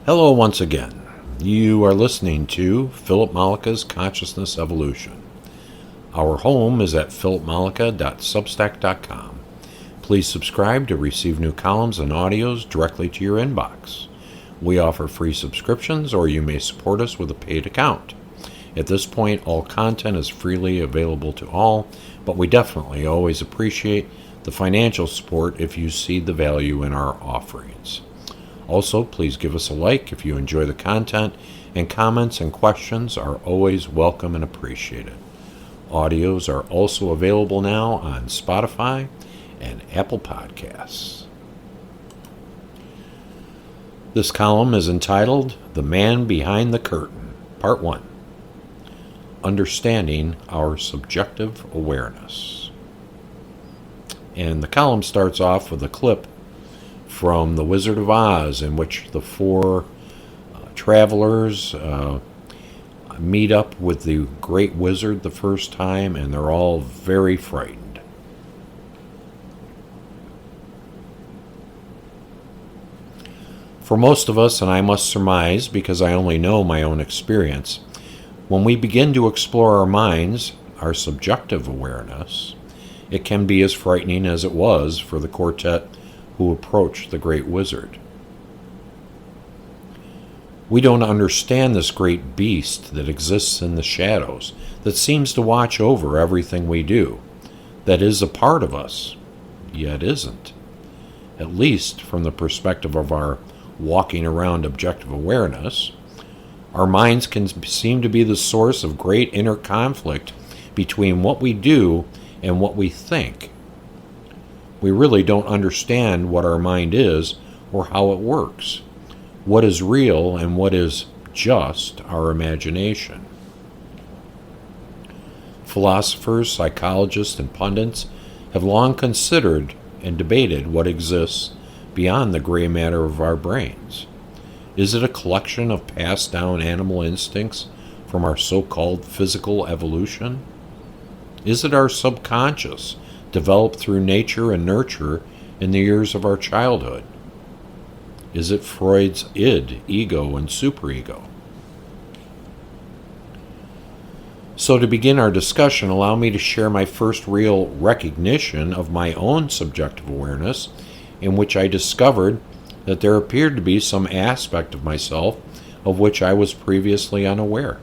Hello once again. You are listening to Philip Malika's Consciousness Evolution. Our home is at philipmalika.substack.com. Please subscribe to receive new columns and audios directly to your inbox. We offer free subscriptions, or you may support us with a paid account. At this point, all content is freely available to all, but we definitely always appreciate the financial support if you see the value in our offerings. Also, please give us a like if you enjoy the content, and comments and questions are always welcome and appreciated. Audios are also available now on Spotify and Apple Podcasts. This column is entitled The Man Behind the Curtain, Part 1. Understanding Our Subjective Awareness. And the column starts off with a clip from The Wizard of Oz, in which the four travelers meet up with the great wizard the first time, and they're all very frightened. For most of us, and I must surmise because I only know my own experience, when we begin to explore our minds, our subjective awareness, it can be as frightening as it was for the quartet who approached the great wizard. We don't understand this great beast that exists in the shadows, that seems to watch over everything we do, that is a part of us, yet isn't. At least from the perspective of our walking around objective awareness, our minds can seem to be the source of great inner conflict between what we do and what we think. We really don't understand what our mind is or how it works, what is real and what is just our imagination. Philosophers, psychologists, and pundits have long considered and debated what exists beyond the gray matter of our brains. Is it a collection of passed down animal instincts from our so-called physical evolution? Is it our subconscious, developed through nature and nurture in the years of our childhood? Is it Freud's id, ego, and superego? So to begin our discussion, allow me to share my first real recognition of my own subjective awareness, in which I discovered that there appeared to be some aspect of myself of which I was previously unaware.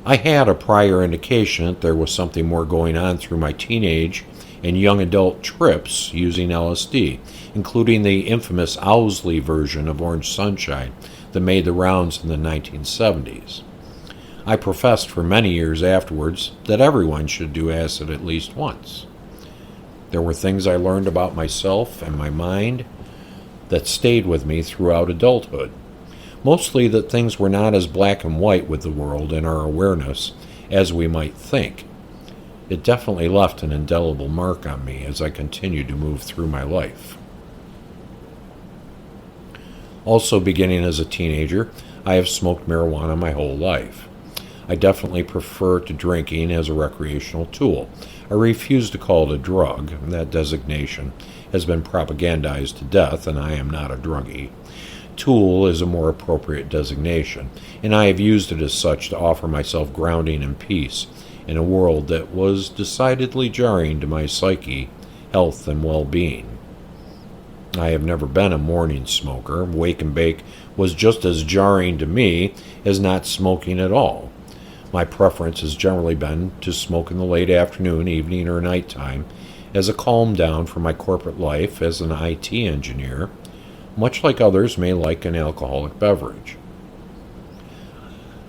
I had a prior indication that there was something more going on through my teenage and young adult trips using LSD, including the infamous Owsley version of Orange Sunshine that made the rounds in the 1970s. I professed for many years afterwards that everyone should do acid at least once. There were things I learned about myself and my mind that stayed with me throughout adulthood. Mostly that things were not as black and white with the world and our awareness as we might think. It definitely left an indelible mark on me as I continued to move through my life. Also, beginning as a teenager, I have smoked marijuana my whole life. I definitely prefer to drinking as a recreational tool. I refuse to call it a drug. That designation has been propagandized to death, and I am not a druggie. Tool is a more appropriate designation, and I have used it as such to offer myself grounding and peace in a world that was decidedly jarring to my psyche, health, and well-being. I have never been a morning smoker. Wake and bake was just as jarring to me as not smoking at all. My preference has generally been to smoke in the late afternoon, evening, or nighttime as a calm down from my corporate life as an IT engineer, much like others may like an alcoholic beverage.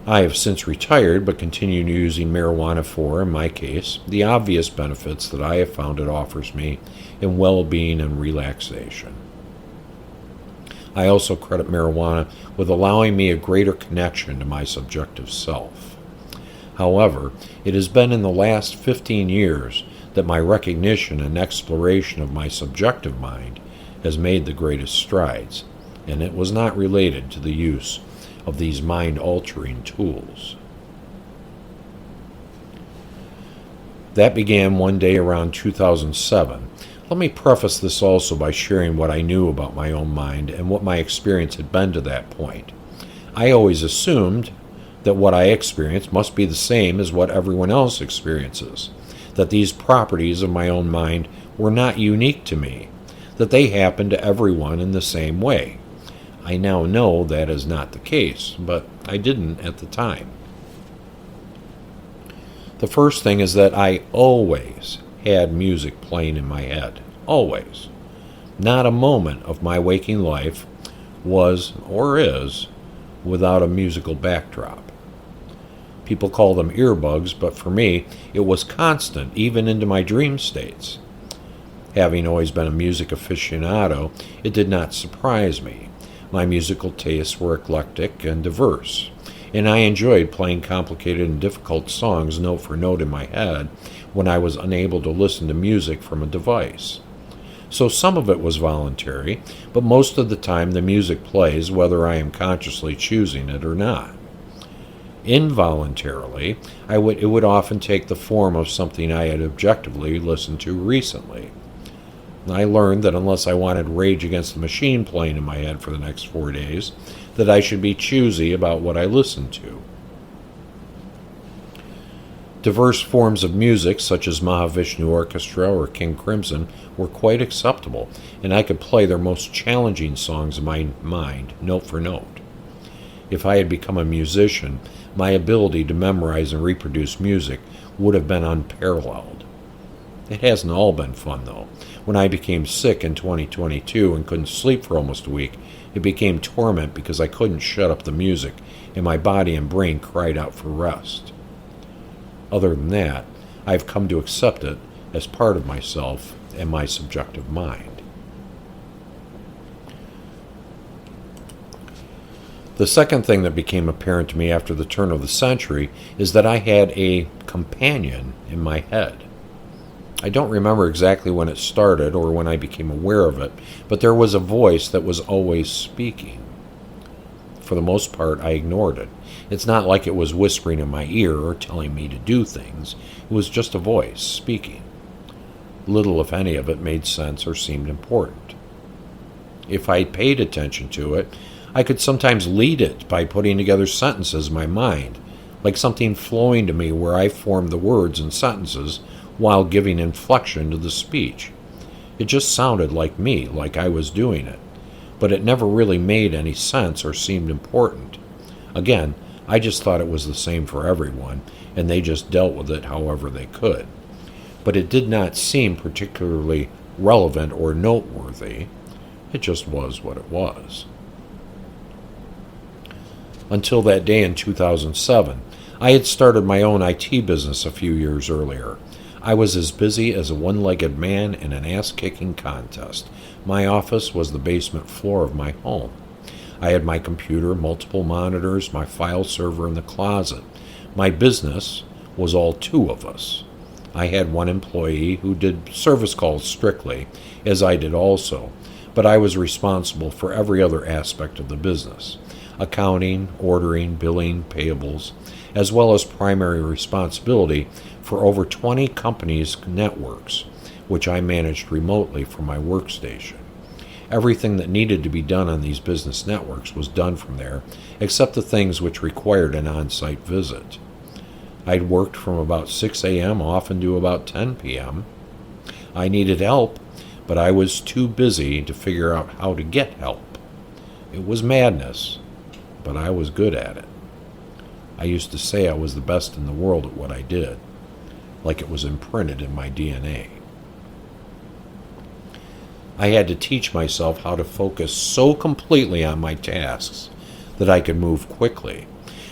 I have since retired, but continue using marijuana for, in my case, the obvious benefits that I have found it offers me in well-being and relaxation. I also credit marijuana with allowing me a greater connection to my subjective self. However, it has been in the last 15 years that my recognition and exploration of my subjective mind has made the greatest strides, and it was not related to the use of these mind-altering tools. That began one day around 2007. Let me preface this also by sharing what I knew about my own mind and what my experience had been to that point. I always assumed that what I experienced must be the same as what everyone else experiences, that these properties of my own mind were not unique to me, that they happen to everyone in the same way. I now know that is not the case, but I didn't at the time. The first thing is that I always had music playing in my head. Always. Not a moment of my waking life was, or is, without a musical backdrop. People call them earbuds, but for me, it was constant, even into my dream states. Having always been a music aficionado, it did not surprise me. My musical tastes were eclectic and diverse, and I enjoyed playing complicated and difficult songs note for note in my head when I was unable to listen to music from a device. So some of it was voluntary, but most of the time the music plays whether I am consciously choosing it or not. Involuntarily, it would often take the form of something I had objectively listened to recently. I learned that unless I wanted Rage Against the Machine playing in my head for the next 4 days, that I should be choosy about what I listened to. Diverse forms of music, such as Mahavishnu Orchestra or King Crimson, were quite acceptable, and I could play their most challenging songs in my mind, note for note. If I had become a musician, my ability to memorize and reproduce music would have been unparalleled. It hasn't all been fun, though. When I became sick in 2022 and couldn't sleep for almost a week, it became torment because I couldn't shut up the music, and my body and brain cried out for rest. Other than that, I've come to accept it as part of myself and my subjective mind. The second thing that became apparent to me after the turn of the century is that I had a companion in my head. I don't remember exactly when it started or when I became aware of it, but there was a voice that was always speaking. For the most part, I ignored it. It's not like it was whispering in my ear or telling me to do things. It was just a voice speaking. Little, if any, of it made sense or seemed important. If I paid attention to it, I could sometimes lead it by putting together sentences in my mind, like something flowing to me where I formed the words and sentences while giving inflection to the speech. It just sounded like me, like I was doing it, but it never really made any sense or seemed important. Again, I just thought it was the same for everyone, and they just dealt with it however they could. But it did not seem particularly relevant or noteworthy. It just was what it was. Until that day in 2007, I had started my own IT business a few years earlier. I was as busy as a one-legged man in an ass-kicking contest. My office was the basement floor of my home. I had my computer, multiple monitors, my file server in the closet. My business was all two of us. I had one employee who did service calls strictly, as I did also, but I was responsible for every other aspect of the business: accounting, ordering, billing, payables, as well as primary responsibility for over 20 companies' networks, which I managed remotely from my workstation. Everything that needed to be done on these business networks was done from there, except the things which required an on-site visit. I'd worked from about 6 a.m. often to about 10 p.m. I needed help, but I was too busy to figure out how to get help. It was madness, but I was good at it. I used to say I was the best in the world at what I did, like it was imprinted in my DNA. I had to teach myself how to focus so completely on my tasks that I could move quickly.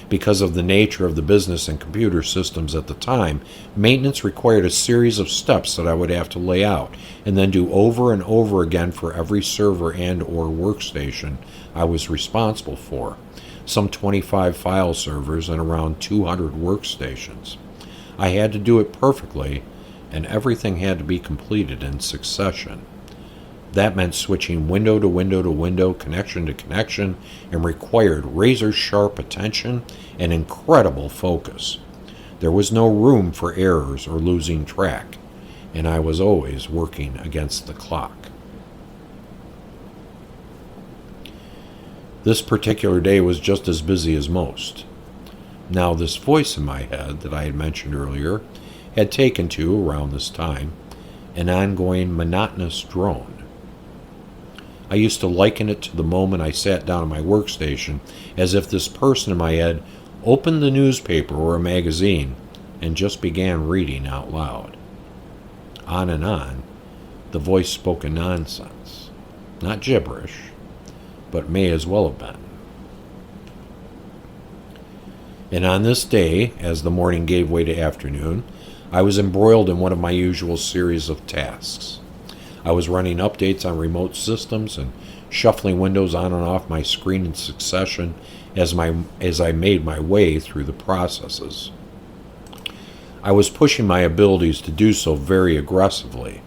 Because of the nature of the business and computer systems at the time, maintenance required a series of steps that I would have to lay out and then do over and over again for every server and or workstation I was responsible for, some 25 file servers and around 200 workstations. I had to do it perfectly, and everything had to be completed in succession. That meant switching window to window to window, connection to connection, and required razor-sharp attention and incredible focus. There was no room for errors or losing track. and I was always working against the clock. This particular day was just as busy as most. Now, this voice in my head that I had mentioned earlier had taken to, around this time, an ongoing monotonous drone. I used to liken it to the moment I sat down at my workstation, as if this person in my head opened the newspaper or a magazine and just began reading out loud. On and on, the voice spoke a nonsense. Not gibberish, but may as well have been. And on this day, as the morning gave way to afternoon, I was embroiled in one of my usual series of tasks. I was running updates on remote systems and shuffling windows on and off my screen in succession as I made my way through the processes. I was pushing my abilities to do so very aggressively.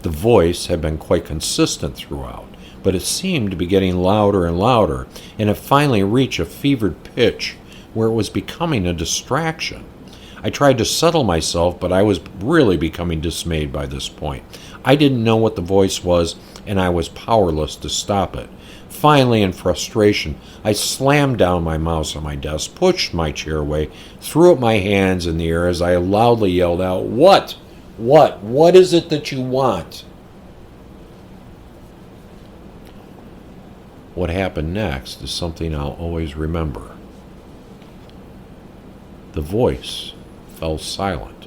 The voice had been quite consistent throughout, but it seemed to be getting louder and louder, and it finally reached a fevered pitch where it was becoming a distraction. I tried to settle myself, but I was really becoming dismayed by this point. I didn't know what the voice was, and I was powerless to stop it. Finally, in frustration, I slammed down my mouse on my desk, pushed my chair away, threw up my hands in the air as I loudly yelled out, What? What is it that you want?" What happened next is something I'll always remember. The voice fell silent.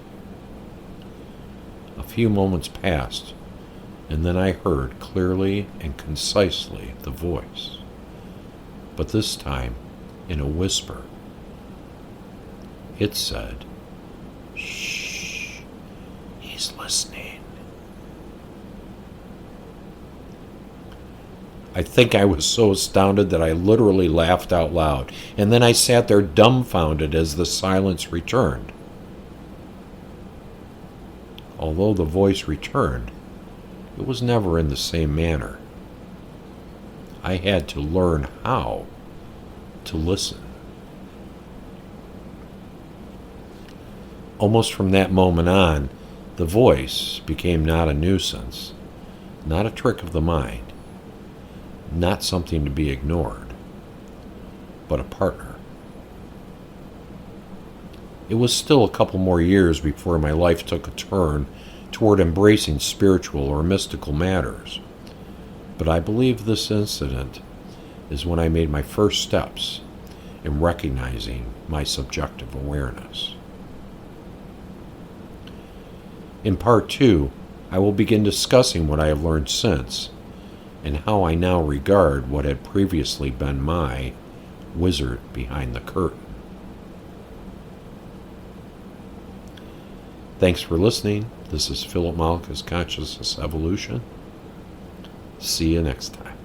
A few moments passed, and then I heard clearly and concisely the voice, but this time in a whisper. It said, "Shh, he's listening." I think I was so astounded that I literally laughed out loud, and then I sat there dumbfounded as the silence returned. Although the voice returned, it was never in the same manner. I had to learn how to listen. Almost from that moment on, the voice became not a nuisance, not a trick of the mind, not something to be ignored, but a partner. It was still a couple more years before my life took a turn toward embracing spiritual or mystical matters, but I believe this incident is when I made my first steps in recognizing my subjective awareness. In part 2, I will begin discussing what I have learned since and how I now regard what had previously been my wizard behind the curtain. Thanks for listening. This is Philip Malkus, Consciousness Evolution. See you next time.